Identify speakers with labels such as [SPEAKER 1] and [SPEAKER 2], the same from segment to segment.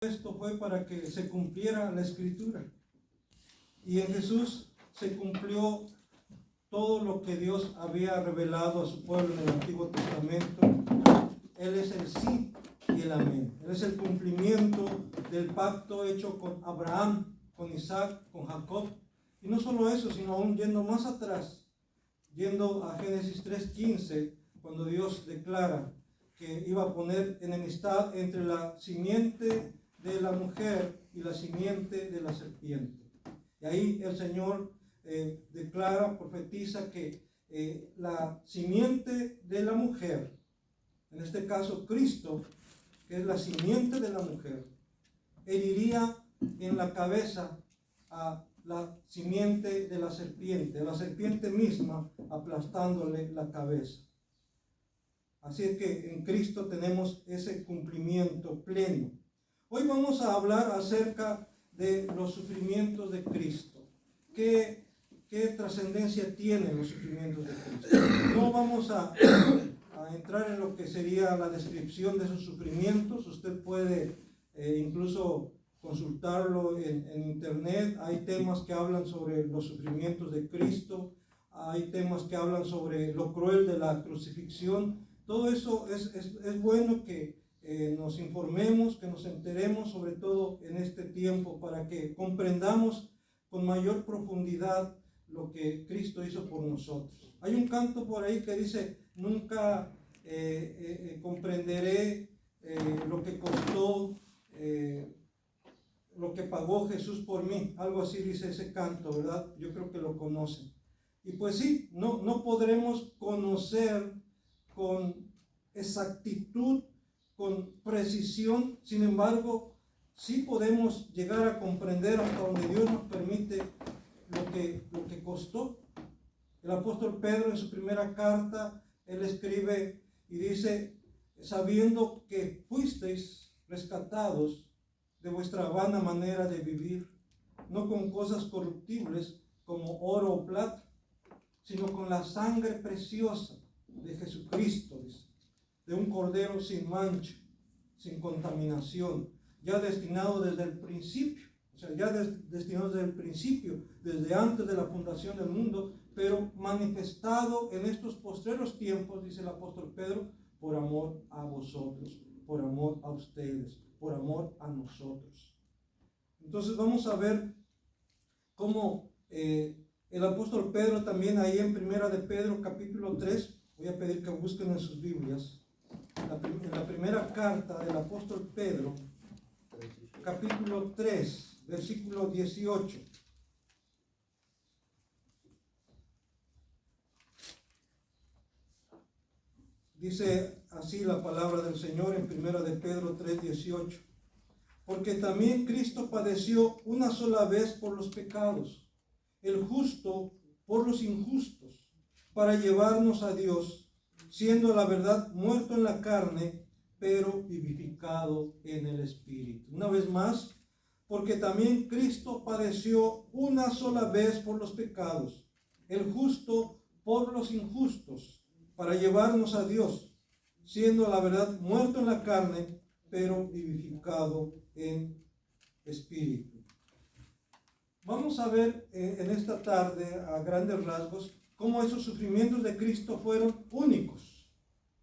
[SPEAKER 1] Esto fue para que se cumpliera la Escritura. Y en Jesús se cumplió todo lo que Dios había revelado a su pueblo en el Antiguo Testamento. Él es el sí y el amén. Él es el cumplimiento del pacto hecho con Abraham, con Isaac, con Jacob. Y no solo eso, sino aún yendo más atrás, yendo a Génesis 3:15, cuando Dios declara que iba a poner enemistad entre la simiente de la mujer y la simiente de la serpiente. Y ahí el Señor declara, profetiza que la simiente de la mujer, en este caso Cristo, que es la simiente de la mujer, heriría en la cabeza a la simiente de la serpiente misma, aplastándole la cabeza. Así es que en Cristo tenemos ese cumplimiento pleno. Hoy vamos a hablar acerca de los sufrimientos de Cristo. ¿Qué trascendencia tienen los sufrimientos de Cristo? No vamos a entrar en lo que sería la descripción de esos sufrimientos. Usted puede incluso consultarlo en internet. Hay temas que hablan sobre los sufrimientos de Cristo. Hay temas que hablan sobre lo cruel de la crucifixión. Todo eso es bueno que nos informemos, que nos enteremos, sobre todo en este tiempo, para que comprendamos con mayor profundidad lo que Cristo hizo por nosotros. Hay un canto por ahí que dice: nunca comprenderé lo que costó, lo que pagó Jesús por mí. Algo así dice ese canto, ¿verdad? Yo creo que lo conocen. Y pues sí, no podremos conocer con exactitud, con precisión. Sin embargo, sí podemos llegar a comprender hasta donde Dios nos permite lo que costó. El apóstol Pedro, en su primera carta, él escribe y dice: sabiendo que fuisteis rescatados de vuestra vana manera de vivir, no con cosas corruptibles como oro o plata, sino con la sangre preciosa de Jesucristo, de un cordero sin mancha, sin contaminación, ya destinado desde el principio, destinado desde el principio, desde antes de la fundación del mundo, pero manifestado en estos postreros tiempos, dice el apóstol Pedro, por amor a vosotros, por amor a ustedes, por amor a nosotros. Entonces vamos a ver cómo el apóstol Pedro también, ahí en Primera de Pedro capítulo 3, voy a pedir que busquen en sus Biblias, en la primera carta del apóstol Pedro, capítulo 3, versículo 18. Dice así la palabra del Señor en Primera de Pedro 3, 18. Porque también Cristo padeció una sola vez por los pecados, el justo por los injustos, para llevarnos a Dios, siendo la verdad muerto en la carne, pero vivificado en el Espíritu. Una vez más, porque también Cristo padeció una sola vez por los pecados, el justo por los injustos, para llevarnos a Dios, siendo la verdad muerto en la carne, pero vivificado en Espíritu. Vamos a ver en esta tarde, a grandes rasgos, cómo esos sufrimientos de Cristo fueron únicos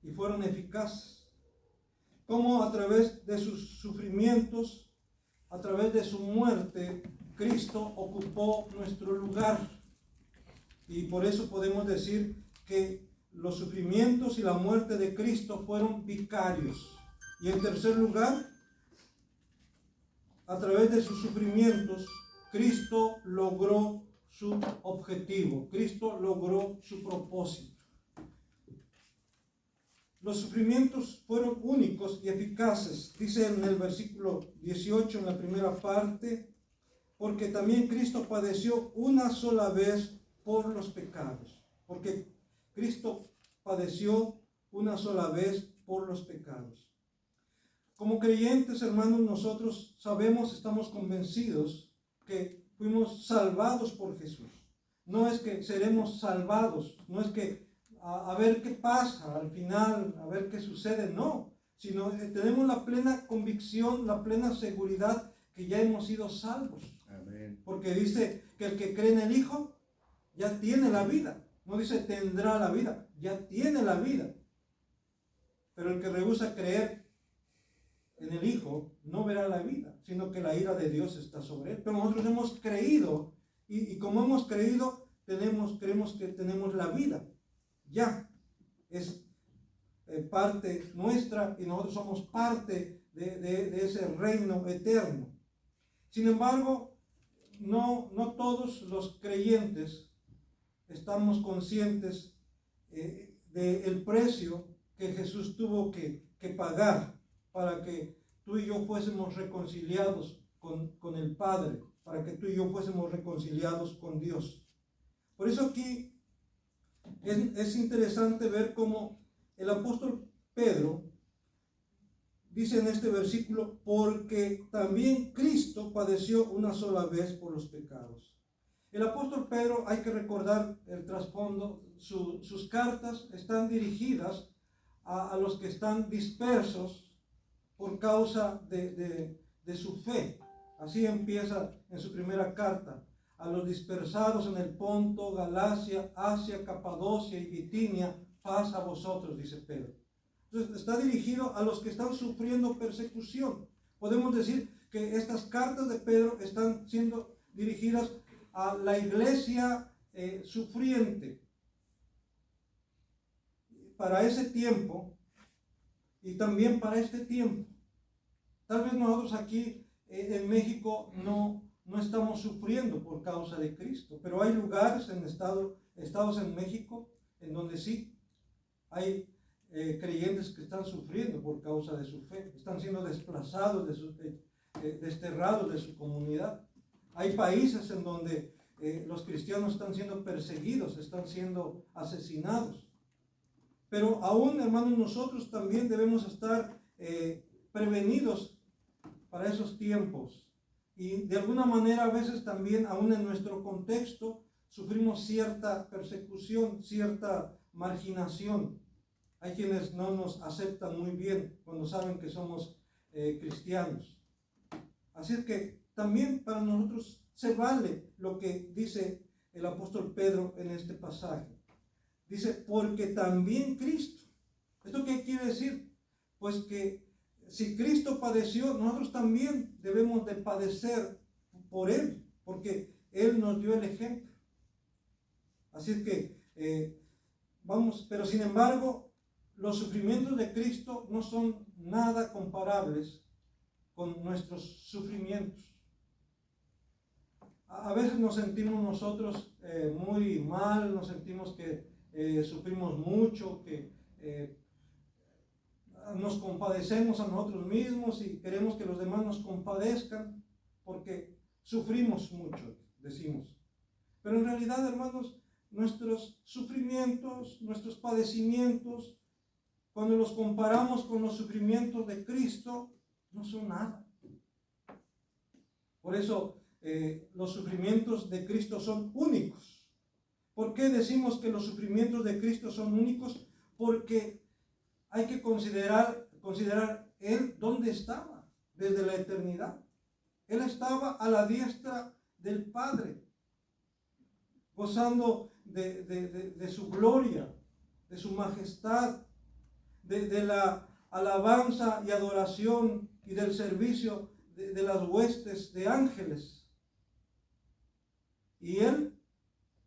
[SPEAKER 1] y fueron eficaces. Cómo a través de sus sufrimientos, a través de su muerte, Cristo ocupó nuestro lugar. Y por eso podemos decir que los sufrimientos y la muerte de Cristo fueron vicarios. Y en tercer lugar, a través de sus sufrimientos, Cristo logró su objetivo, Cristo logró su propósito. Los sufrimientos fueron únicos y eficaces. Dice en el versículo 18, en la primera parte: porque también Cristo padeció una sola vez por los pecados. Porque Cristo padeció una sola vez por los pecados. Como creyentes, hermanos, nosotros sabemos, estamos convencidos que fuimos salvados por Jesús. No es que seremos salvados, no es que a ver qué pasa al final, a ver qué sucede, no. sino tenemos la plena convicción, la plena seguridad que ya hemos sido salvos.
[SPEAKER 2] Amén.
[SPEAKER 1] Porque dice que el que cree en el Hijo ya tiene la vida. No dice tendrá la vida, ya tiene la vida. Pero el que rehúsa creer en el Hijo no verá la vida, sino que la ira de Dios está sobre él. Pero nosotros hemos creído, y como hemos creído, creemos que tenemos la vida. Ya es parte nuestra y nosotros somos parte de ese reino eterno. Sin embargo, no todos los creyentes estamos conscientes del precio que Jesús tuvo que pagar para que tú y yo fuésemos reconciliados con el Padre, para que tú y yo fuésemos reconciliados con Dios. Por eso aquí es interesante ver cómo el apóstol Pedro dice en este versículo, porque también Cristo padeció una sola vez por los pecados. El apóstol Pedro, hay que recordar el trasfondo, sus cartas están dirigidas a los que están dispersos por causa de su fe. Así empieza en su primera carta. A los dispersados en el Ponto, Galacia, Asia, Capadocia y Bitinia, paz a vosotros, dice Pedro. Entonces está dirigido a los que están sufriendo persecución. Podemos decir que estas cartas de Pedro están siendo dirigidas a la iglesia sufriente. Para ese tiempo y también para este tiempo. Tal vez nosotros aquí en México no estamos sufriendo por causa de Cristo, pero hay lugares estados en México en donde sí hay creyentes que están sufriendo por causa de su fe, están siendo desplazados, desterrados de su comunidad. Hay países en donde los cristianos están siendo perseguidos, están siendo asesinados. Pero aún, hermanos, nosotros también debemos estar prevenidos para esos tiempos. Y de alguna manera a veces también, aún en nuestro contexto, sufrimos cierta persecución, cierta marginación. Hay quienes no nos aceptan muy bien cuando saben que somos cristianos. Así es que también para nosotros se vale lo que dice el apóstol Pedro en este pasaje. Dice, porque también Cristo. ¿Esto qué quiere decir? Pues que si Cristo padeció, nosotros también debemos de padecer por Él, porque Él nos dio el ejemplo. Así es que pero sin embargo, los sufrimientos de Cristo no son nada comparables con nuestros sufrimientos. A veces nos sentimos nosotros muy mal, nos sentimos que sufrimos mucho, que nos compadecemos a nosotros mismos y queremos que los demás nos compadezcan porque sufrimos mucho, decimos. Pero en realidad, hermanos, nuestros sufrimientos, nuestros padecimientos, cuando los comparamos con los sufrimientos de Cristo, no son nada. Por eso los sufrimientos de Cristo son únicos. ¿Por qué decimos que los sufrimientos de Cristo son únicos? Porque hay que considerar Él dónde estaba desde la eternidad. Él estaba a la diestra del Padre, gozando de su gloria, de su majestad, de la alabanza y adoración y del servicio de las huestes de ángeles. Y Él,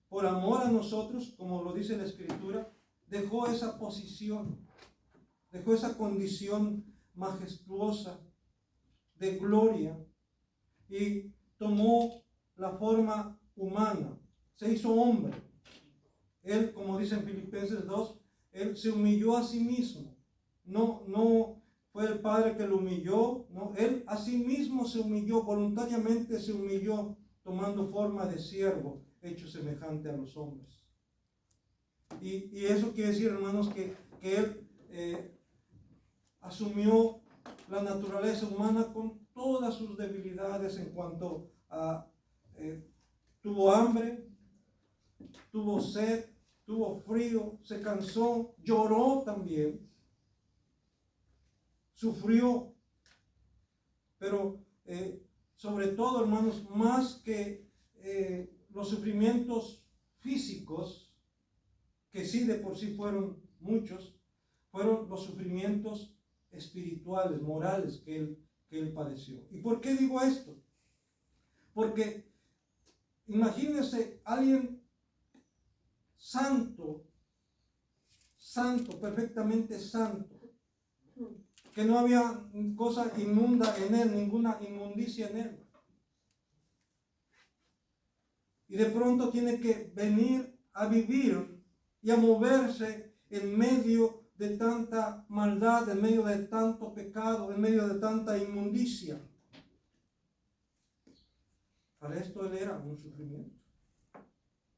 [SPEAKER 1] por amor a nosotros, como lo dice la Escritura, dejó esa posición, dejó esa condición majestuosa de gloria y tomó la forma humana, se hizo hombre. Él, como dice en Filipenses 2, Él se humilló a sí mismo. No fue el Padre que lo humilló, no, Él a sí mismo se humilló, voluntariamente se humilló, tomando forma de siervo, hecho semejante a los hombres. Y eso quiere decir, hermanos, que Él asumió la naturaleza humana con todas sus debilidades en cuanto a tuvo hambre, tuvo sed, tuvo frío, se cansó, lloró también. sufrió, pero sobre todo, hermanos, más que los sufrimientos físicos, que sí de por sí fueron muchos, fueron los sufrimientos espirituales, morales que él padeció. ¿Y por qué digo esto? Porque imagínense alguien santo, perfectamente santo, que no había cosa inmunda en él, ninguna inmundicia en él. Y de pronto tiene que venir a vivir y a moverse en medio de tanta maldad, en medio de tanto pecado, en medio de tanta inmundicia. Para esto él era un sufrimiento.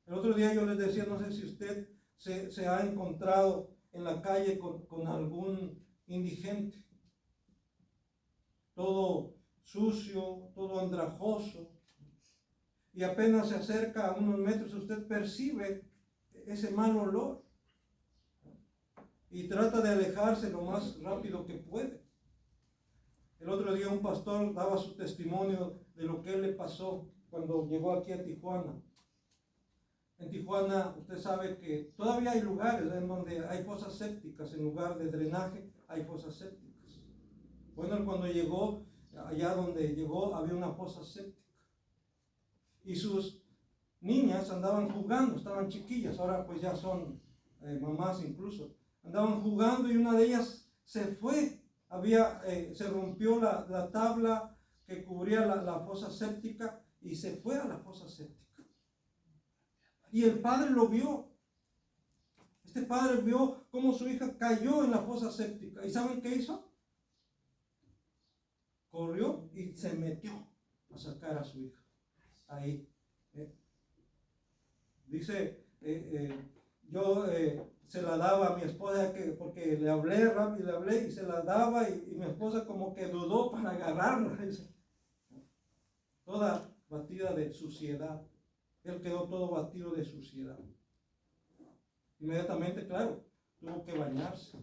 [SPEAKER 1] El otro día yo les decía, no sé si usted se ha encontrado en la calle con algún indigente, todo sucio, todo andrajoso, y apenas se acerca a unos metros, usted percibe ese mal olor y trata de alejarse lo más rápido que puede. El otro día un pastor daba su testimonio de lo que él le pasó cuando llegó aquí a Tijuana. En Tijuana, usted sabe que todavía hay lugares en donde hay fosas sépticas, en lugar de drenaje hay fosas sépticas. Bueno, cuando llegó, allá donde llegó, había una fosa séptica. Y sus niñas andaban jugando, estaban chiquillas, ahora pues ya son mamás incluso. Andaban jugando y una de ellas se fue, se rompió la tabla que cubría la fosa séptica y se fue a la fosa séptica. Y el padre lo vio. Este padre vio cómo su hija cayó en la fosa séptica. ¿Y saben qué hizo? Corrió y se metió a sacar a su hija. Ahí. Dice, yo se la daba a mi esposa porque le hablé rápido, y se la daba y mi esposa como que dudó para agarrarla. Toda batida de suciedad. Él quedó todo batido de suciedad. Inmediatamente, claro, tuvo que bañarse.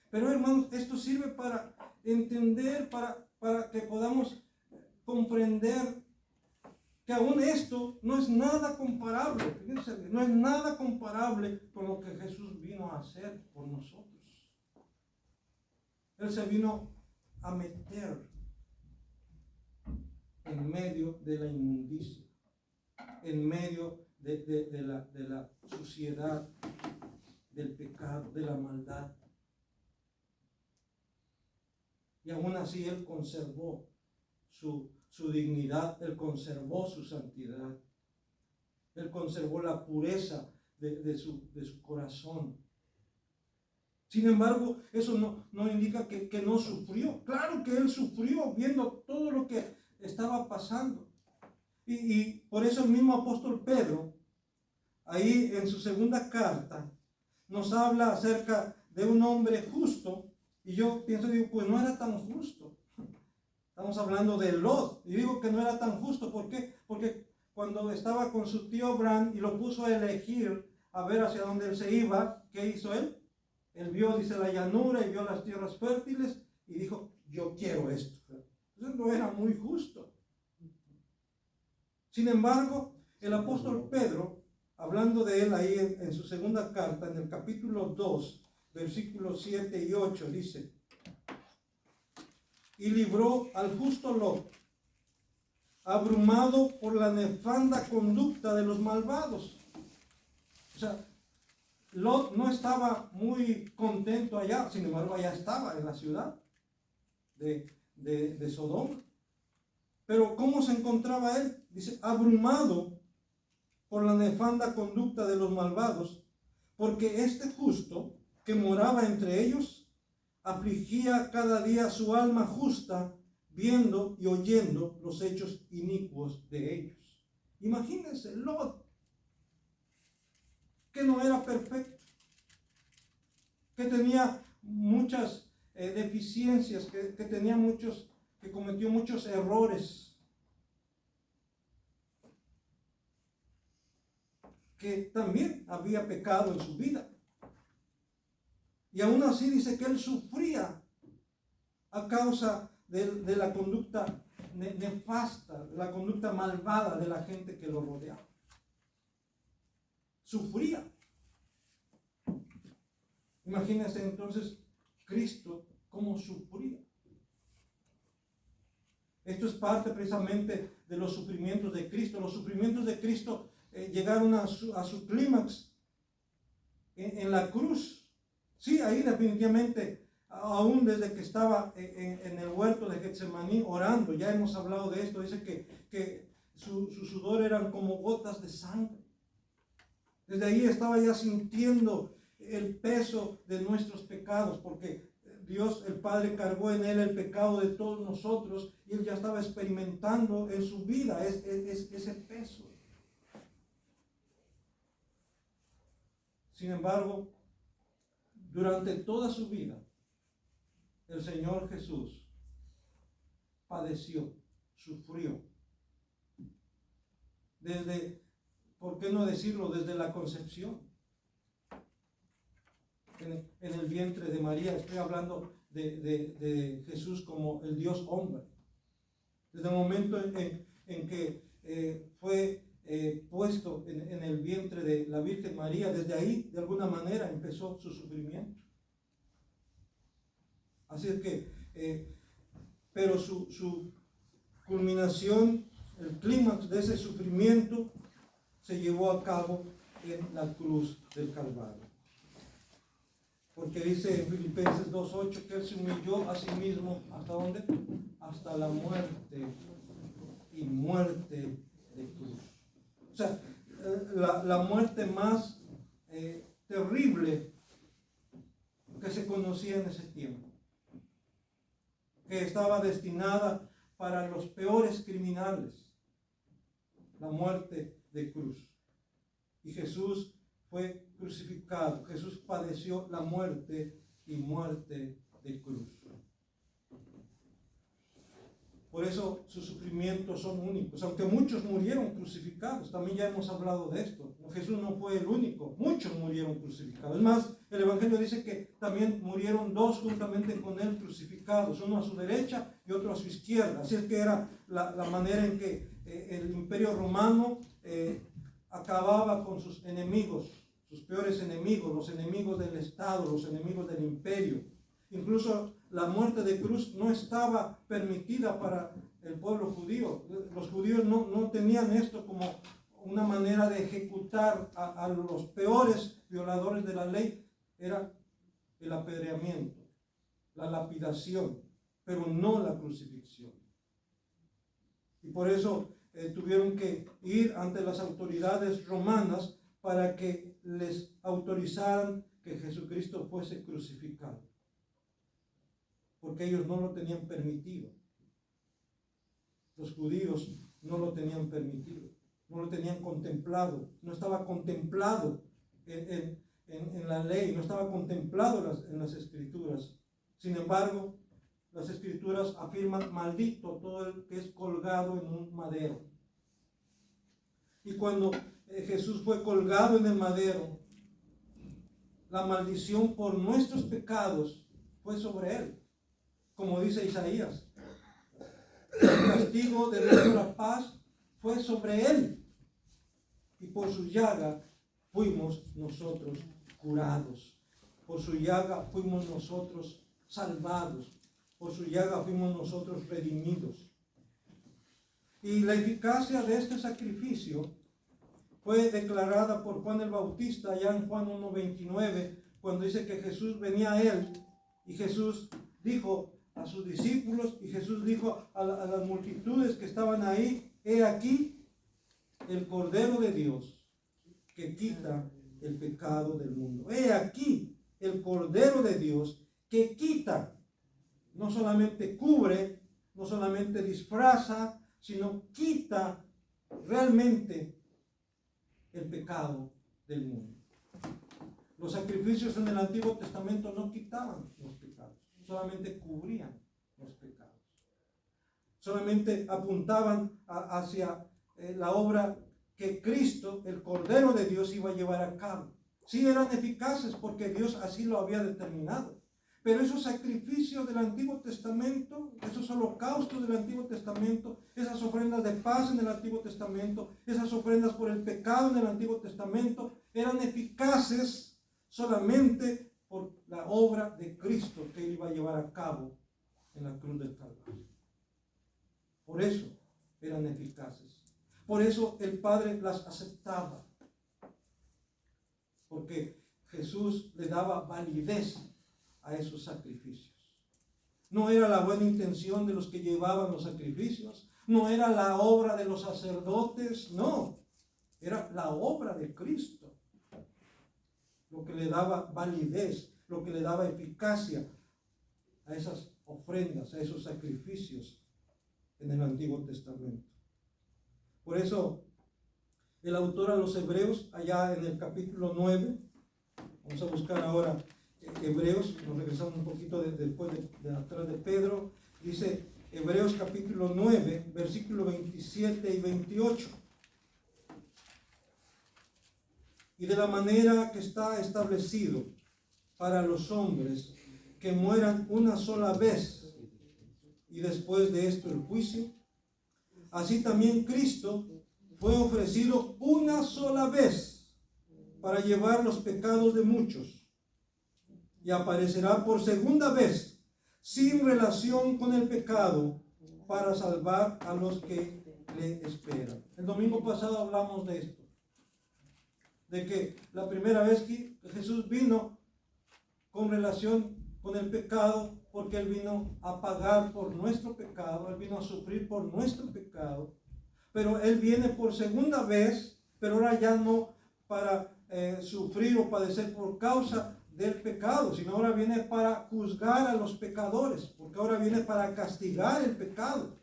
[SPEAKER 1] Pero hermanos, esto sirve para entender, para que podamos comprender que aún esto no es nada comparable, fíjense, no es nada comparable con lo que Jesús vino a hacer por nosotros. Él se vino a meter en medio de la inmundicia, en medio de la suciedad, del pecado, de la maldad. Y aún así Él conservó su dignidad, Él conservó su santidad, Él conservó la pureza de su corazón. Sin embargo, eso no indica que no sufrió. Claro que Él sufrió viendo todo lo que estaba pasando. Y por eso el mismo apóstol Pedro, ahí en su segunda carta, nos habla acerca de un hombre justo. Y yo pienso, pues no era tan justo. Estamos hablando de Lot. Y digo que no era tan justo. ¿Por qué? Porque cuando estaba con su tío Abraham y lo puso a elegir a ver hacia dónde él se iba, ¿qué hizo él? Él vio, dice, la llanura y vio las tierras fértiles y dijo, yo quiero esto. Entonces no era muy justo. Sin embargo, el apóstol Pedro, hablando de él ahí en su segunda carta, en el capítulo 2, versículos 7 y 8, dice, y libró al justo Lot, abrumado por la nefanda conducta de los malvados. O sea, Lot no estaba muy contento allá, sin embargo allá estaba en la ciudad de Sodoma. Pero ¿cómo se encontraba él? Dice, abrumado por la nefanda conducta de los malvados, porque este justo que moraba entre ellos afligía cada día su alma justa, viendo y oyendo los hechos inicuos de ellos. Imagínense, Lot, que no era perfecto, que tenía muchas deficiencias, que cometió muchos errores, que también había pecado en su vida. Y aún así dice que él sufría a causa de la conducta nefasta, de la conducta malvada de la gente que lo rodeaba. Sufría. Imagínense entonces Cristo cómo sufría. Esto es parte precisamente de los sufrimientos de Cristo. Los sufrimientos de Cristo llegaron a su clímax en la cruz. Sí, ahí definitivamente, aún desde que estaba en el huerto de Getsemaní orando, ya hemos hablado de esto, dice que su sudor eran como gotas de sangre. Desde ahí estaba ya sintiendo el peso de nuestros pecados, porque Dios el Padre cargó en él el pecado de todos nosotros y él ya estaba experimentando en su vida ese peso. Sin embargo, durante toda su vida, el Señor Jesús padeció, sufrió. Desde, ¿por qué no decirlo? Desde la concepción. En el vientre de María, estoy hablando de Jesús como el Dios hombre. Desde el momento en que fue puesto en el vientre de la Virgen María, desde ahí de alguna manera empezó su sufrimiento. Así es que, pero su culminación, el clímax de ese sufrimiento se llevó a cabo en la cruz del Calvario. Porque dice en Filipenses 2:8 que él se humilló a sí mismo, ¿hasta dónde? Hasta la muerte, y muerte de cruz. O sea, la muerte más terrible que se conocía en ese tiempo, que estaba destinada para los peores criminales, la muerte de cruz. Y Jesús fue crucificado, Jesús padeció la muerte y muerte de cruz. Por eso sus sufrimientos son únicos, aunque muchos murieron crucificados, también ya hemos hablado de esto. Jesús no fue el único, muchos murieron crucificados. Es más, el Evangelio dice que también murieron dos juntamente con él crucificados, uno a su derecha y otro a su izquierda. Así es que era la manera en que el imperio romano acababa con sus enemigos, sus peores enemigos, los enemigos del Estado, los enemigos del imperio. Incluso la muerte de cruz no estaba permitida para el pueblo judío. Los judíos no tenían esto como una manera de ejecutar a los peores violadores de la ley. Era el apedreamiento, la lapidación, pero no la crucifixión. Y por eso tuvieron que ir ante las autoridades romanas para que les autorizaran que Jesucristo fuese crucificado, porque ellos no lo tenían permitido. Los judíos no lo tenían permitido, no lo tenían contemplado, no estaba contemplado en la ley, no estaba contemplado en las escrituras. Sin embargo, las escrituras afirman: maldito todo el que es colgado en un madero. Y cuando Jesús fue colgado en el madero, la maldición por nuestros pecados fue sobre él. Como dice Isaías, el castigo de nuestra paz fue sobre él, y por su llaga fuimos nosotros curados. Por su llaga fuimos nosotros salvados. Por su llaga fuimos nosotros redimidos. Y la eficacia de este sacrificio fue declarada por Juan el Bautista allá en Juan 1:29, cuando dice que Jesús venía a él, y Jesús dijo a sus discípulos, y Jesús dijo a las multitudes que estaban ahí: he aquí el Cordero de Dios que quita el pecado del mundo. He aquí el Cordero de Dios que quita, no solamente cubre, no solamente disfraza, sino quita realmente el pecado del mundo. Los sacrificios en el Antiguo Testamento no quitaban los pecados, solamente cubrían los pecados. Solamente apuntaban hacia la obra que Cristo, el Cordero de Dios, iba a llevar a cabo. Sí eran eficaces porque Dios así lo había determinado, Pero esos sacrificios del Antiguo Testamento, esos holocaustos del Antiguo Testamento, esas ofrendas de paz en el Antiguo Testamento, esas ofrendas por el pecado en el Antiguo Testamento, eran eficaces solamente por la obra de Cristo que Él iba a llevar a cabo en la cruz del Calvario. Por eso eran eficaces. Por eso el Padre las aceptaba. Porque Jesús le daba validez a esos sacrificios. No era la buena intención de los que llevaban los sacrificios, no era la obra de los sacerdotes, no, era la obra de Cristo lo que le daba validez, lo que le daba eficacia a esas ofrendas, a esos sacrificios en el Antiguo Testamento. Por eso el autor a los Hebreos, allá en el capítulo 9, vamos a buscar ahora Hebreos, nos regresamos un poquito después de atrás de Pedro, dice Hebreos capítulo 9, versículo 27 y 28. Y de la manera que está establecido para los hombres que mueran una sola vez y después de esto el juicio, así también Cristo fue ofrecido una sola vez para llevar los pecados de muchos, y aparecerá por segunda vez sin relación con el pecado para salvar a los que le esperan. El domingo pasado hablamos de esto, de que la primera vez que Jesús vino con relación con el pecado, porque Él vino a pagar por nuestro pecado, Él vino a sufrir por nuestro pecado, pero Él viene por segunda vez, pero ahora ya no para sufrir o padecer por causa del pecado, sino ahora viene para juzgar a los pecadores, porque ahora viene para castigar el pecado.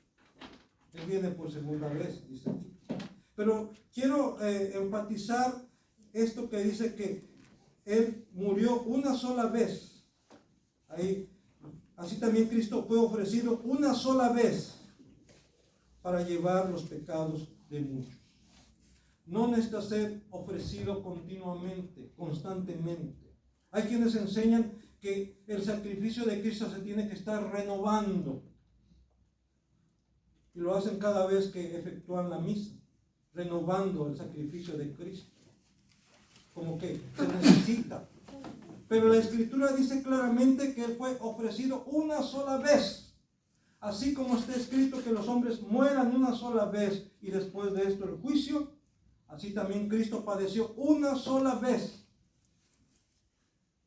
[SPEAKER 1] Él viene por segunda vez, dice aquí. Pero quiero enfatizar esto que dice que Él murió una sola vez. Ahí, así también Cristo fue ofrecido una sola vez para llevar los pecados de muchos. No necesita ser ofrecido continuamente, constantemente. Hay quienes enseñan que el sacrificio de Cristo se tiene que estar renovando. Y lo hacen cada vez que efectúan la misa, renovando el sacrificio de Cristo. Como que se necesita. Pero la Escritura dice claramente que Él fue ofrecido una sola vez. Así como está escrito que los hombres mueran una sola vez y después de esto el juicio, así también Cristo padeció una sola vez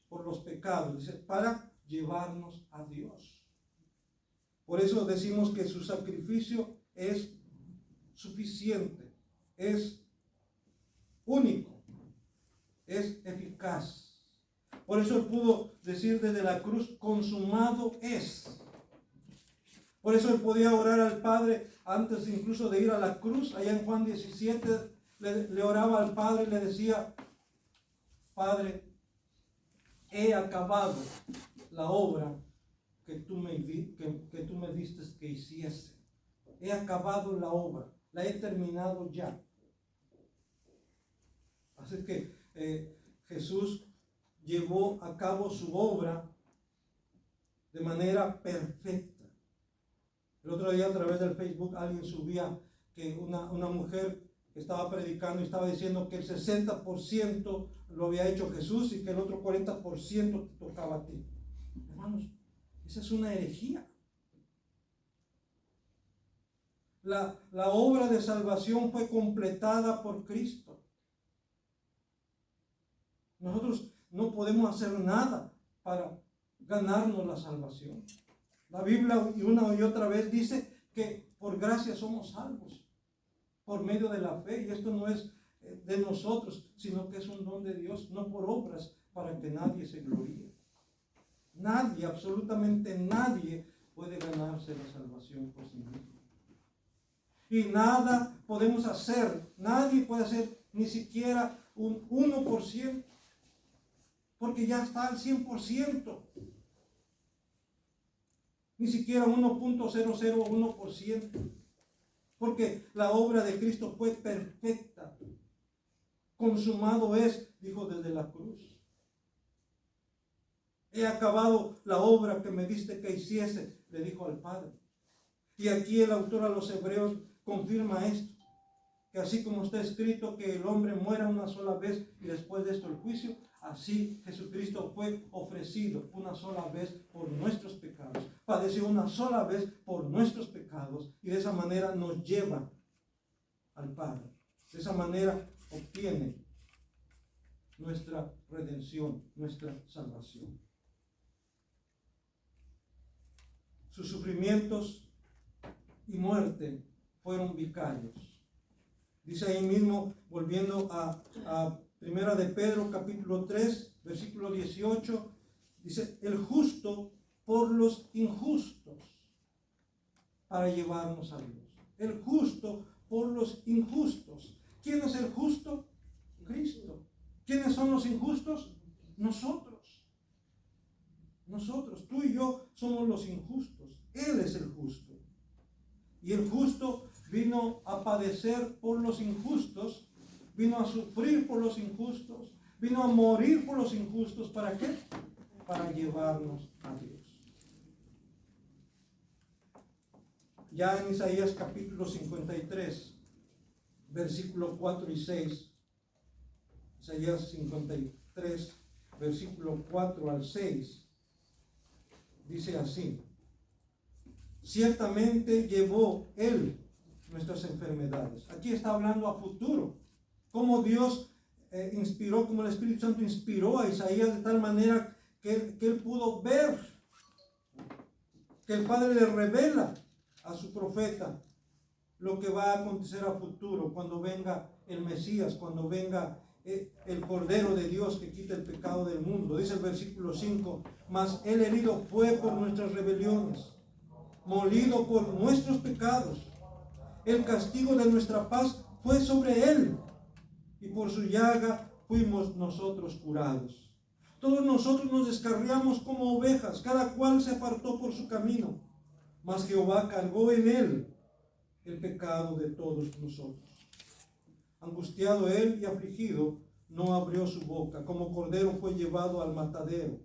[SPEAKER 1] por los pecados, dice, para llevarnos a Dios. Por eso decimos que su sacrificio es suficiente, es único, es eficaz. Por eso Él pudo decir desde la cruz, consumado es. Por eso Él podía orar al Padre antes incluso de ir a la cruz. Allá en Juan 17 le oraba al Padre y le decía, Padre, he acabado la obra que tú me diste que hiciese. He acabado la obra, la he terminado ya. Así que Jesús llevó a cabo su obra de manera perfecta. El otro día a través del Facebook alguien subía que una mujer que estaba predicando y estaba diciendo que el 60% lo había hecho Jesús y que el otro 40% te tocaba a ti. Hermanos, esa es una herejía. La obra de salvación fue completada por Cristo. Nosotros no podemos hacer nada para ganarnos la salvación. La Biblia una y otra vez dice que por gracia somos salvos, por medio de la fe, y esto no es de nosotros, sino que es un don de Dios, no por obras, para que nadie se gloríe. Nadie, absolutamente nadie puede ganarse la salvación por sí mismo. Y nada podemos hacer, nadie puede hacer ni siquiera un 1%, porque ya está al 100%. Ni siquiera 1.001%. Porque la obra de Cristo fue perfecta. Consumado es, dijo desde la cruz. He acabado la obra que me diste que hiciese, le dijo al Padre. Y aquí el autor a los Hebreos confirma esto, que así como está escrito que el hombre muera una sola vez y después de esto el juicio, así Jesucristo fue ofrecido una sola vez por nuestros pecados, padeció una sola vez por nuestros pecados y de esa manera nos lleva al Padre. De esa manera obtiene nuestra redención, nuestra salvación. Sus sufrimientos y muerte fueron vicarios. Dice ahí mismo, volviendo a Primera de Pedro, capítulo 3, versículo 18, dice, el justo por los injustos para llevarnos a Dios. El justo por los injustos. ¿Quién es el justo? Cristo. ¿Quiénes son los injustos? Nosotros. Nosotros, tú y yo somos los injustos. Él es el justo. Y el justo vino a padecer por los injustos, vino a sufrir por los injustos, vino a morir por los injustos. ¿Para qué? Para llevarnos a Dios. Ya en Isaías capítulo 53, versículo 4 y 6, Isaías 53, versículo 4 al 6, dice así: ciertamente llevó Él nuestras enfermedades. Aquí está hablando a futuro. Cómo Dios inspiró, como el Espíritu Santo inspiró a Isaías de tal manera que él pudo ver, que el Padre le revela a su profeta lo que va a acontecer a futuro, cuando venga el Mesías, cuando venga el Cordero de Dios que quita el pecado del mundo. Dice el versículo 5, mas Él herido fue por nuestras rebeliones, molido por nuestros pecados. El castigo de nuestra paz fue sobre Él, y por su llaga fuimos nosotros curados. Todos nosotros nos descarriamos como ovejas, cada cual se apartó por su camino, mas Jehová cargó en Él el pecado de todos nosotros. Angustiado Él y afligido, no abrió su boca. Como cordero fue llevado al matadero,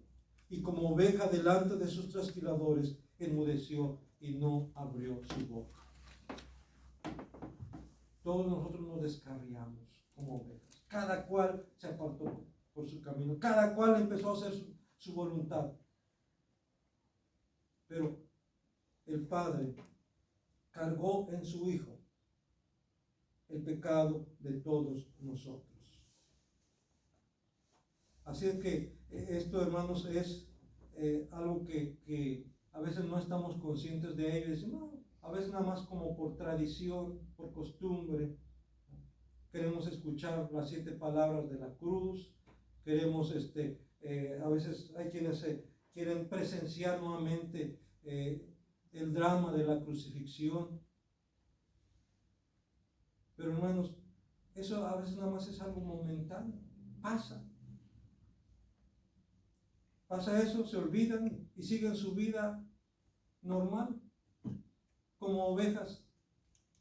[SPEAKER 1] y como oveja delante de sus trasquiladores, enmudeció y no abrió su boca. Todos nosotros nos descarriamos como ovejas. Cada cual se apartó por su camino. Cada cual empezó a hacer su voluntad. Pero el Padre cargó en su Hijo el pecado de todos nosotros. Así es que esto, hermanos, es algo que a veces no estamos conscientes de ello. Decimos, no, a veces nada más como por tradición, por costumbre. Queremos escuchar las 7 palabras de la cruz. Queremos, a veces hay quienes quieren presenciar nuevamente el drama de la crucifixión. Pero hermanos, eso a veces nada más es algo momentáneo. Pasa eso, se olvidan y siguen su vida normal, como ovejas,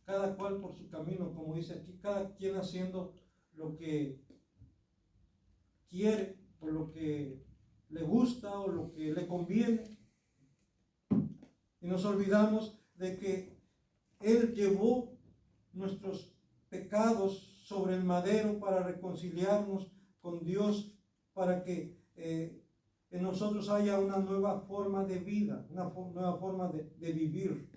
[SPEAKER 1] cada cual por su camino, como dice aquí, cada quien haciendo lo que quiere, o lo que le gusta, o lo que le conviene. Y nos olvidamos de que Él llevó nuestros pecados sobre el madero para reconciliarnos con Dios, para que en nosotros haya una nueva forma de vida, una nueva forma de vivir.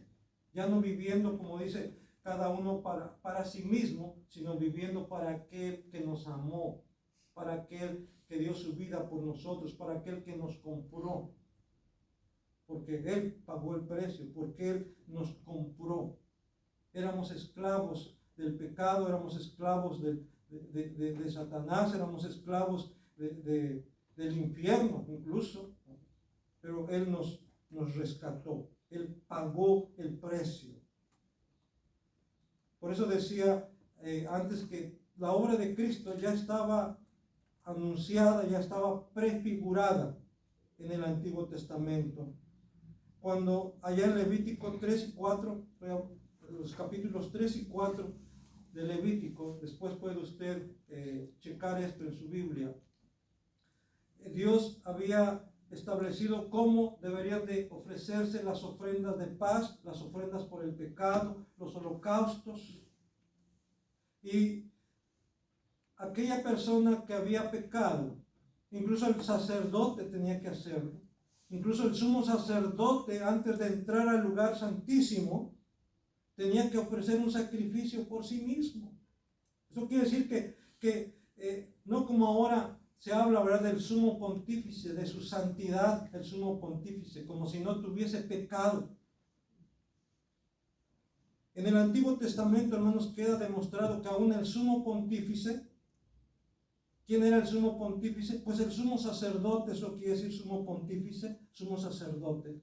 [SPEAKER 1] Ya no viviendo, como dice, cada uno para sí mismo, sino viviendo para aquel que nos amó, para aquel que dio su vida por nosotros, para aquel que nos compró. Porque Él pagó el precio, porque Él nos compró. Éramos esclavos del pecado, éramos esclavos de Satanás, éramos esclavos del infierno incluso, pero Él nos rescató, Él pagó el precio. Por eso decía antes que la obra de Cristo ya estaba anunciada, ya estaba prefigurada en el Antiguo Testamento. Cuando allá en Levítico 3 y 4, los capítulos 3 y 4 de Levítico, después puede usted checar esto en su Biblia. Dios había establecido cómo deberían de ofrecerse las ofrendas de paz, las ofrendas por el pecado, los holocaustos. Y aquella persona que había pecado, incluso el sacerdote tenía que hacerlo. Incluso el sumo sacerdote, antes de entrar al lugar santísimo, tenía que ofrecer un sacrificio por sí mismo. Eso quiere decir que no como ahora se habla, ¿verdad?, del sumo pontífice, de su santidad, el sumo pontífice, como si no tuviese pecado. En el Antiguo Testamento, hermanos, queda demostrado que aún el sumo pontífice, ¿quién era el sumo pontífice? Pues el sumo sacerdote, eso quiere decir sumo pontífice, sumo sacerdote.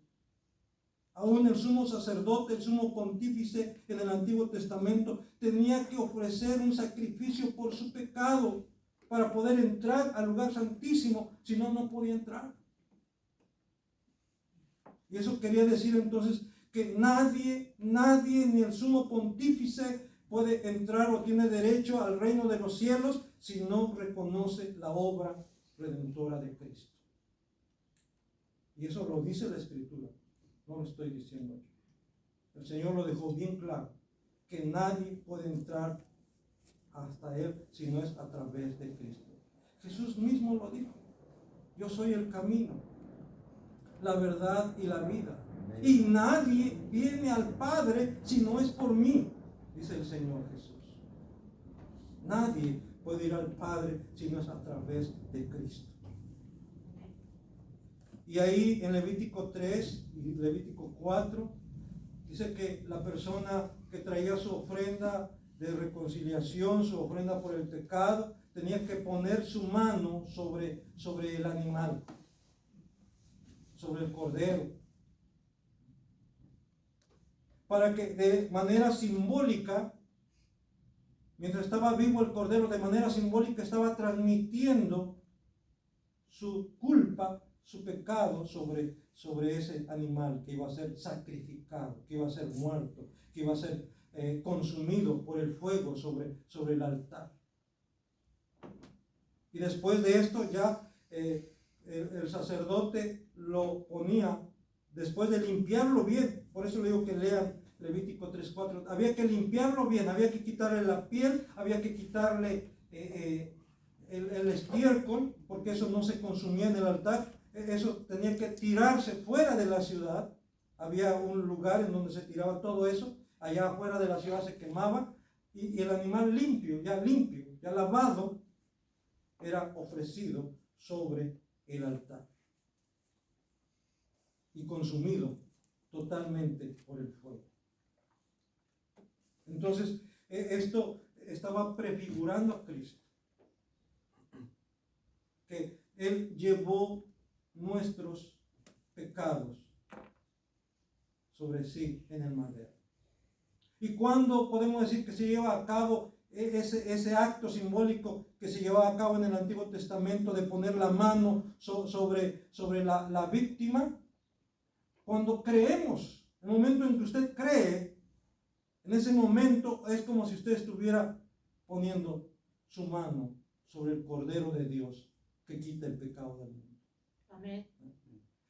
[SPEAKER 1] Aún el sumo sacerdote, el sumo pontífice en el Antiguo Testamento, tenía que ofrecer un sacrificio por su pecado para poder entrar al lugar santísimo, si no, no podía entrar. Y eso quería decir entonces que nadie, ni el sumo pontífice puede entrar o tiene derecho al reino de los cielos si no reconoce la obra redentora de Cristo. Y eso lo dice la Escritura, no lo estoy diciendo yo. El Señor lo dejó bien claro, que nadie puede entrar hasta Él si no es a través de Cristo. Jesús mismo lo dijo: yo soy el camino, la verdad y la vida. Y nadie viene al Padre si no es por mí, dice el Señor Jesús. Nadie puede ir al Padre si no es a través de Cristo. Y ahí en Levítico 3 y Levítico 4 dice que la persona que traía su ofrenda de reconciliación, su ofrenda por el pecado, tenía que poner su mano sobre el animal, sobre el cordero, para que de manera simbólica, mientras estaba vivo el cordero, de manera simbólica estaba transmitiendo su culpa, su pecado sobre ese animal que iba a ser sacrificado, que iba a ser muerto, que iba a ser consumido por el fuego sobre el altar. Y después de esto ya el sacerdote lo ponía, después de limpiarlo bien. Por eso le digo que lean Levítico 3:4. Había que limpiarlo bien, había que quitarle la piel, había que quitarle el estiércol, porque eso no se consumía en el altar. Eso tenía que tirarse fuera de la ciudad. Había un lugar en donde se tiraba todo eso. Allá afuera de la ciudad se quemaba, y el animal limpio, ya lavado, era ofrecido sobre el altar y consumido totalmente por el fuego. Entonces, esto estaba prefigurando a Cristo, que Él llevó nuestros pecados sobre sí en el madero. ¿Y cuándo podemos decir que se lleva a cabo ese acto simbólico que se llevaba a cabo en el Antiguo Testamento de poner la mano sobre la víctima? Cuando creemos, el momento en que usted cree, en ese momento es como si usted estuviera poniendo su mano sobre el Cordero de Dios que quita el pecado del mundo.
[SPEAKER 2] Amén.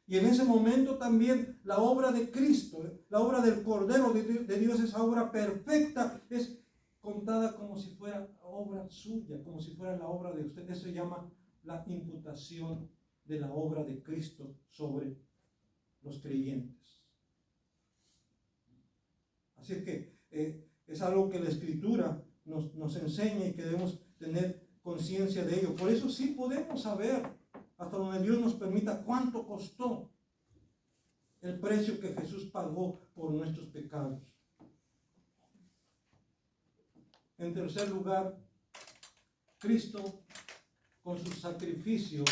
[SPEAKER 1] Y en ese momento también la obra de Cristo, la obra del Cordero de Dios, esa obra perfecta, es contada como si fuera obra suya, como si fuera la obra de usted. Eso se llama la imputación de la obra de Cristo sobre los creyentes. Así es que es algo que la Escritura nos enseña y que debemos tener conciencia de ello. Por eso sí podemos saber, hasta donde Dios nos permita, cuánto costó el precio que Jesús pagó por nuestros pecados. En tercer lugar, Cristo con su sacrificio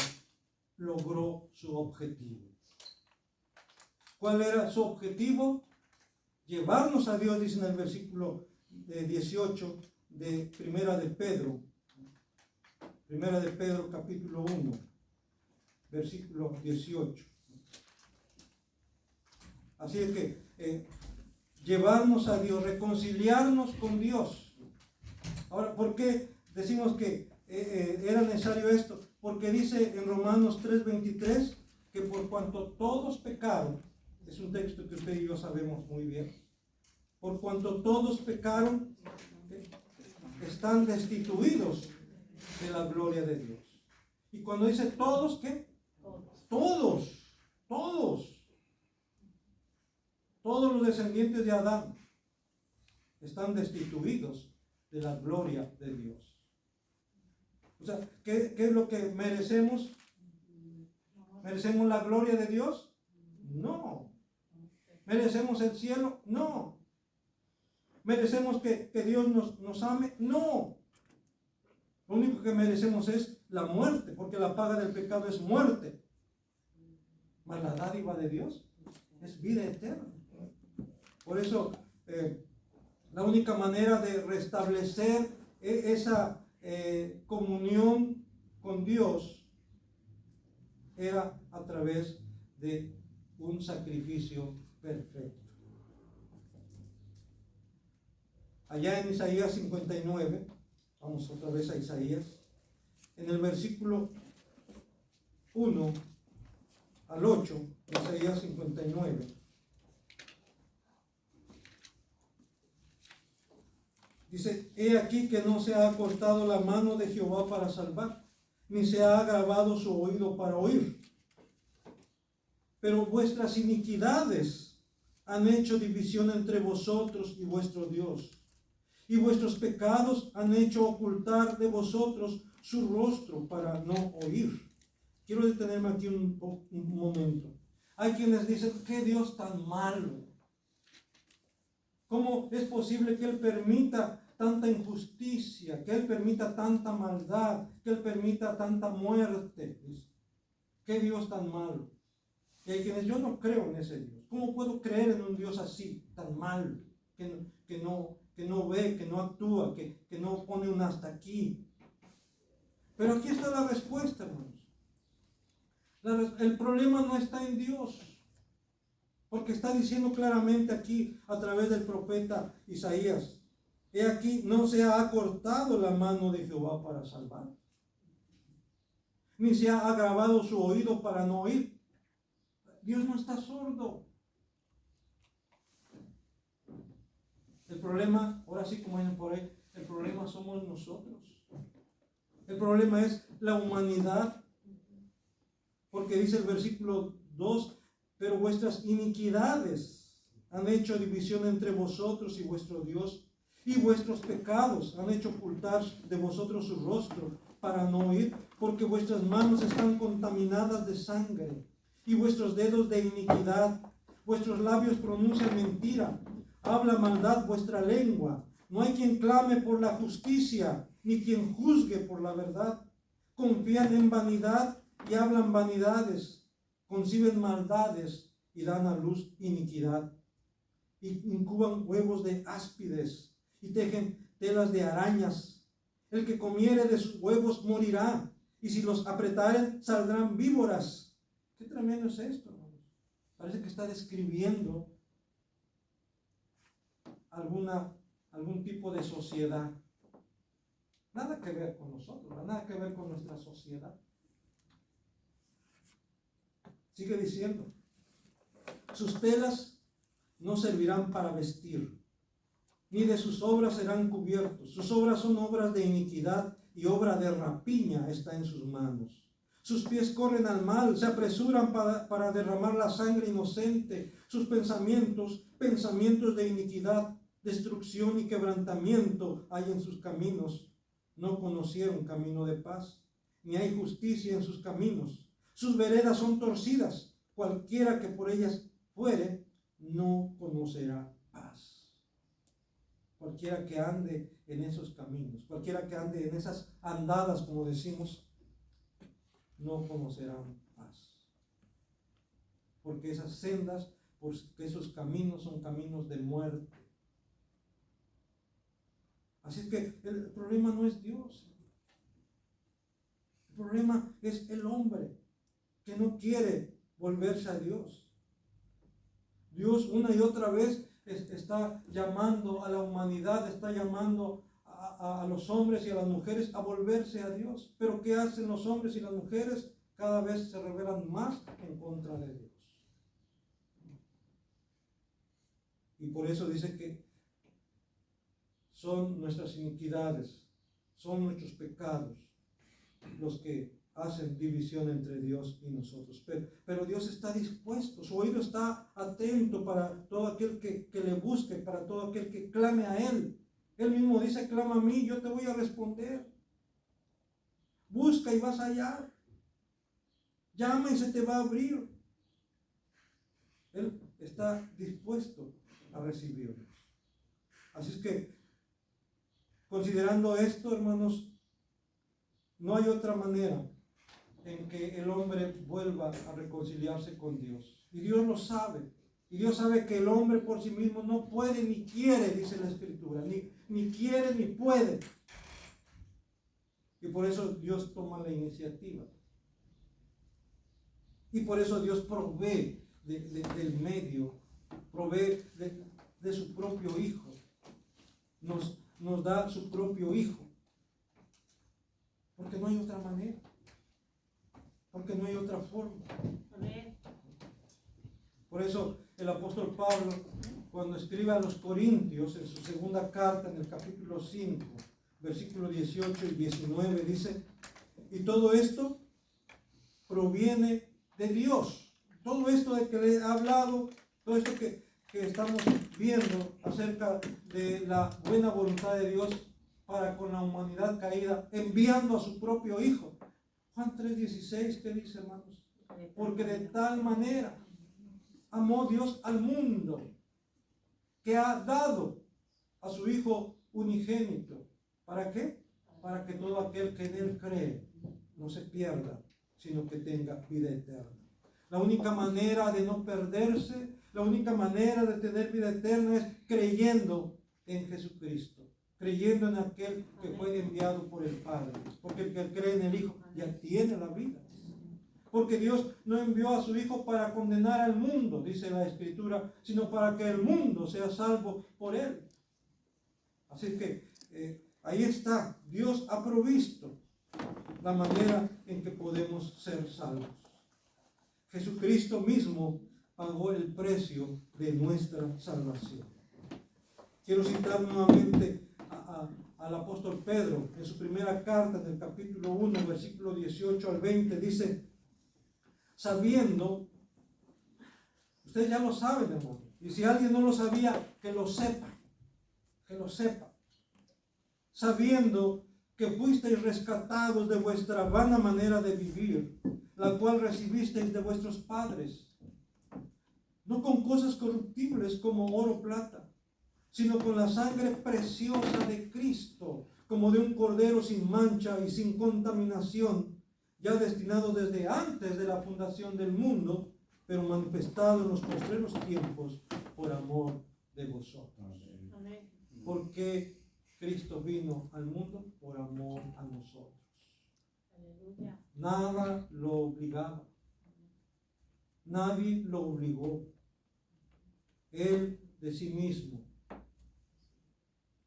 [SPEAKER 1] logró su objetivo. ¿Cuál era su objetivo? Llevarnos a Dios, dice en el versículo 18 de Primera de Pedro. Primera de Pedro, capítulo 1, versículo 18. Así es que llevarnos a Dios, reconciliarnos con Dios. Ahora, ¿por qué decimos que era necesario esto? Porque dice en Romanos 3:23 que por cuanto todos pecaron, es un texto que usted y yo sabemos muy bien, por cuanto todos pecaron, están destituidos de la gloria de Dios. Y cuando dice todos, ¿qué? Todos los descendientes de Adán están destituidos de la gloria de Dios. O sea, ¿qué es lo que merecemos? ¿Merecemos la gloria de Dios? No. ¿Merecemos el cielo? No. ¿Merecemos que Dios nos ame? No. Lo único que merecemos es la muerte, porque la paga del pecado es muerte. Mas la dádiva de Dios es vida eterna. Por eso, la única manera de restablecer esa comunión con Dios era a través de un sacrificio perfecto. Allá en Isaías 59, vamos otra vez a Isaías, en el versículo 1 al 8, Isaías 59. Dice, he aquí que no se ha acortado la mano de Jehová para salvar, ni se ha agravado su oído para oír. Pero vuestras iniquidades han hecho división entre vosotros y vuestro Dios. Y vuestros pecados han hecho ocultar de vosotros su rostro para no oír. Quiero detenerme aquí un momento. Hay quienes dicen, ¿qué Dios tan malo? ¿Cómo es posible que Él permita tanta injusticia, que Él permita tanta maldad, que Él permita tanta muerte? ¿Qué Dios tan malo? Y hay quienes, yo no creo en ese Dios. ¿Cómo puedo creer en un Dios así, tan malo, que no ve, que no actúa, que no pone un hasta aquí? Pero aquí está la respuesta, hermanos. El problema no está en Dios, porque está diciendo claramente aquí a través del profeta Isaías, he aquí, no se ha acortado la mano de Jehová para salvar, ni se ha agravado su oído para no oír. Dios no está sordo. El problema, ahora sí como dicen por ahí, el problema somos nosotros. El problema es la humanidad. Porque dice el versículo 2, pero vuestras iniquidades han hecho división entre vosotros y vuestro Dios, y vuestros pecados han hecho ocultar de vosotros su rostro para no oír, porque vuestras manos están contaminadas de sangre, y vuestros dedos de iniquidad, vuestros labios pronuncian mentira, habla maldad vuestra lengua, no hay quien clame por la justicia, ni quien juzgue por la verdad, confían en vanidad y hablan vanidades, conciben maldades y dan a luz iniquidad, y incuban huevos de áspides y tejen telas de arañas. El que comiere de sus huevos morirá, y si los apretaren saldrán víboras. Qué tremendo es esto, hermanos. Parece que está describiendo algún tipo de sociedad. Nada que ver con nosotros, nada que ver con nuestra sociedad. Sigue diciendo, sus telas no servirán para vestir, ni de sus obras serán cubiertos. Sus obras son obras de iniquidad, y obra de rapiña está en sus manos. Sus pies corren al mal, se apresuran para derramar la sangre inocente. Sus pensamientos de iniquidad, destrucción y quebrantamiento hay en sus caminos. No conocieron camino de paz, ni hay justicia en sus caminos. Sus veredas son torcidas, cualquiera que por ellas fuere, no conocerá paz. Cualquiera que ande en esos caminos, cualquiera que ande en esas andadas, como decimos, no conocerán paz. Porque esas sendas, porque esos caminos son caminos de muerte. Así que el problema no es Dios. El problema es el hombre que no quiere volverse a Dios. Dios una y otra vez está llamando a la humanidad, está llamando a los hombres y a las mujeres a volverse a Dios. Pero ¿qué hacen los hombres y las mujeres? cada vez se rebelan más en contra de Dios. Y por eso dice que son nuestras iniquidades, son nuestros pecados los que hacen división entre Dios y nosotros. Pero Dios está dispuesto, su oído está atento para todo aquel que le busque, para todo aquel que clame a Él. Él mismo dice, clama a mí, yo te voy a responder. Busca y vas a hallar. Llama y se te va a abrir. Él está dispuesto a recibirnos. Así es que, considerando esto, hermanos, no hay otra manera en que el hombre vuelva a reconciliarse con Dios. Y Dios lo sabe. Y Dios sabe que el hombre por sí mismo no puede ni quiere, dice la Escritura. Ni quiere ni puede. Y por eso Dios toma la iniciativa. Y por eso Dios provee del medio, provee de su propio Hijo. Nos da su propio Hijo. Porque no hay otra manera. Porque no hay otra forma.
[SPEAKER 2] Amén.
[SPEAKER 1] Por eso el apóstol Pablo, cuando escribe a los Corintios, en su segunda carta, en el capítulo 5, versículos 18 y 19, dice, y todo esto proviene de Dios. Todo esto de que le he hablado, todo esto que estamos viendo acerca de la buena voluntad de Dios para con la humanidad caída, enviando a su propio Hijo. Juan 3:16, ¿qué dice, hermanos? Porque de tal manera amó Dios al mundo, que ha dado a su Hijo unigénito. ¿Para qué? Para que todo aquel que en Él cree no se pierda, sino que tenga vida eterna. La única manera de no perderse, la única manera de tener vida eterna es creyendo en Jesucristo, creyendo en aquel que fue enviado por el Padre. Porque el que cree en el Hijo ya tiene la vida. Porque Dios no envió a su Hijo para condenar al mundo, dice la Escritura, sino para que el mundo sea salvo por Él. Así que ahí está, Dios ha provisto la manera en que podemos ser salvos. Jesucristo mismo pagó el precio de nuestra salvación. Quiero citar nuevamente al apóstol Pedro en su primera carta, en el capítulo 1, versículo 18 al 20, dice, sabiendo, ustedes ya lo saben, hermano, y si alguien no lo sabía, que lo sepa, sabiendo que fuisteis rescatados de vuestra vana manera de vivir, la cual recibisteis de vuestros padres, no con cosas corruptibles como oro o plata, sino con la sangre preciosa de Cristo, como de un cordero sin mancha y sin contaminación, ya destinado desde antes de la fundación del mundo, pero manifestado en los postreros tiempos por amor de vosotros.
[SPEAKER 2] Amén.
[SPEAKER 1] Porque Cristo vino al mundo por amor a nosotros.
[SPEAKER 2] Aleluya.
[SPEAKER 1] Nada lo obligaba. Nadie lo obligó. Él de sí mismo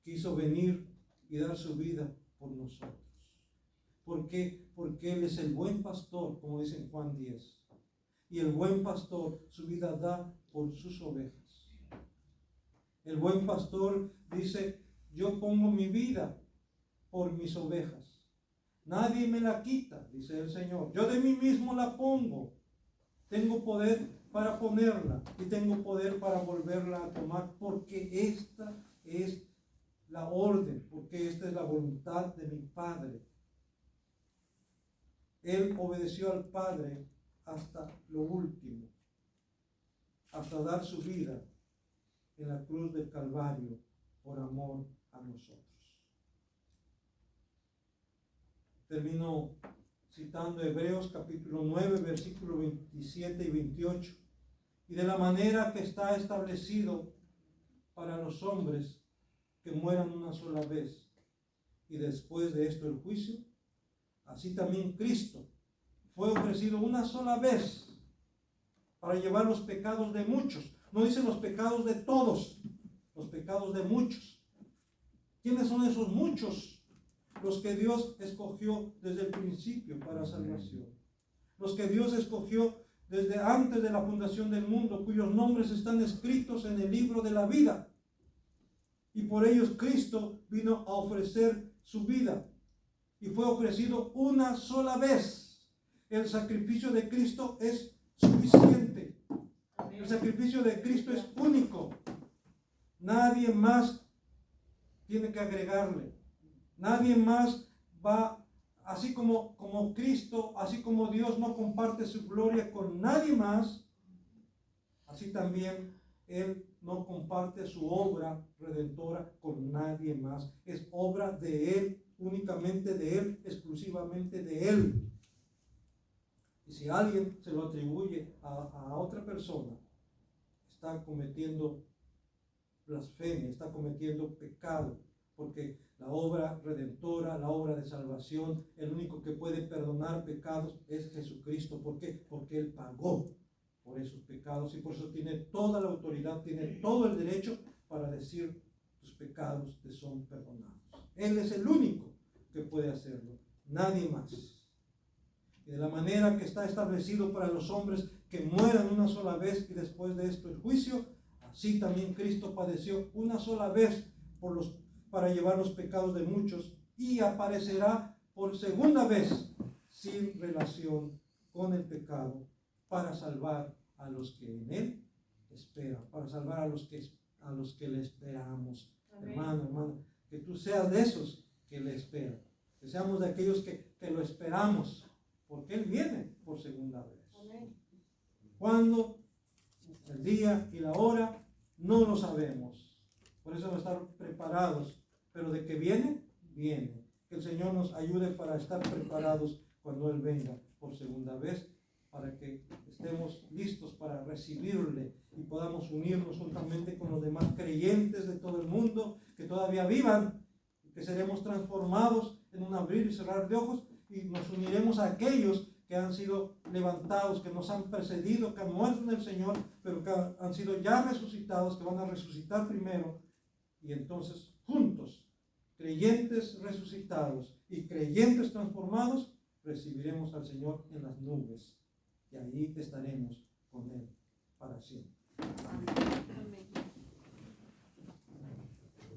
[SPEAKER 1] quiso venir y dar su vida por nosotros. ¿Por qué? Porque Él es el buen pastor, como dice en Juan 10. Y el buen pastor su vida da por sus ovejas. El buen pastor dice, yo pongo mi vida por mis ovejas. Nadie me la quita, dice el Señor. Yo de mí mismo la pongo. Tengo poder para ponerla y tengo poder para volverla a tomar, porque esta es la orden, porque esta es la voluntad de mi Padre. Él obedeció al Padre hasta lo último, hasta dar su vida en la cruz del Calvario por amor a nosotros. Termino citando Hebreos capítulo 9, versículos 27 y 28. Y de la manera que está establecido para los hombres que mueran una sola vez, y después de esto el juicio, así también Cristo fue ofrecido una sola vez para llevar los pecados de muchos. No dice los pecados de todos, los pecados de muchos. ¿Quiénes son esos muchos? Los que Dios escogió desde el principio para salvación. los que Dios escogió desde antes de la fundación del mundo, cuyos nombres están escritos en el libro de la vida. Y por ellos Cristo vino a ofrecer su vida. Y fue ofrecido una sola vez. El sacrificio de Cristo es suficiente. El sacrificio de Cristo es único. Nadie más tiene que agregarle. Nadie más va, así como Cristo, así como Dios no comparte su gloria con nadie más, así también Él no comparte su obra redentora con nadie más. Es obra de Él, únicamente de Él, exclusivamente de Él. Y si alguien se lo atribuye a otra persona, está cometiendo blasfemia, está cometiendo pecado, porque la obra redentora, la obra de salvación, el único que puede perdonar pecados es Jesucristo. ¿Por qué? Porque Él pagó por esos pecados y por eso tiene toda la autoridad, tiene todo el derecho para decir: tus pecados te son perdonados. Él es el único que puede hacerlo, nadie más. Y de la manera que está establecido para los hombres que mueran una sola vez y después de esto el juicio, así también Cristo padeció una sola vez para llevar los pecados de muchos y aparecerá por segunda vez sin relación con el pecado para salvar a los que en Él esperan, para salvar a los que le esperamos. Amén. Hermano, que tú seas de esos que le esperan, que seamos de aquellos que lo esperamos, porque Él viene por segunda vez. Amén. ¿Cuándo? El día y la hora no lo sabemos. Por eso debemos estar preparados. Pero de que viene, viene. Que el Señor nos ayude para estar preparados cuando Él venga por segunda vez, para que estemos listos para recibirle y podamos unirnos juntamente con los demás creyentes de todo el mundo que todavía vivan, que seremos transformados en un abrir y cerrar de ojos, y nos uniremos a aquellos que han sido levantados, que nos han precedido, que han muerto en el Señor, pero que han sido ya resucitados, que van a resucitar primero, y entonces juntos, creyentes resucitados y creyentes transformados, recibiremos al Señor en las nubes, y ahí estaremos con Él para siempre.
[SPEAKER 2] Amén.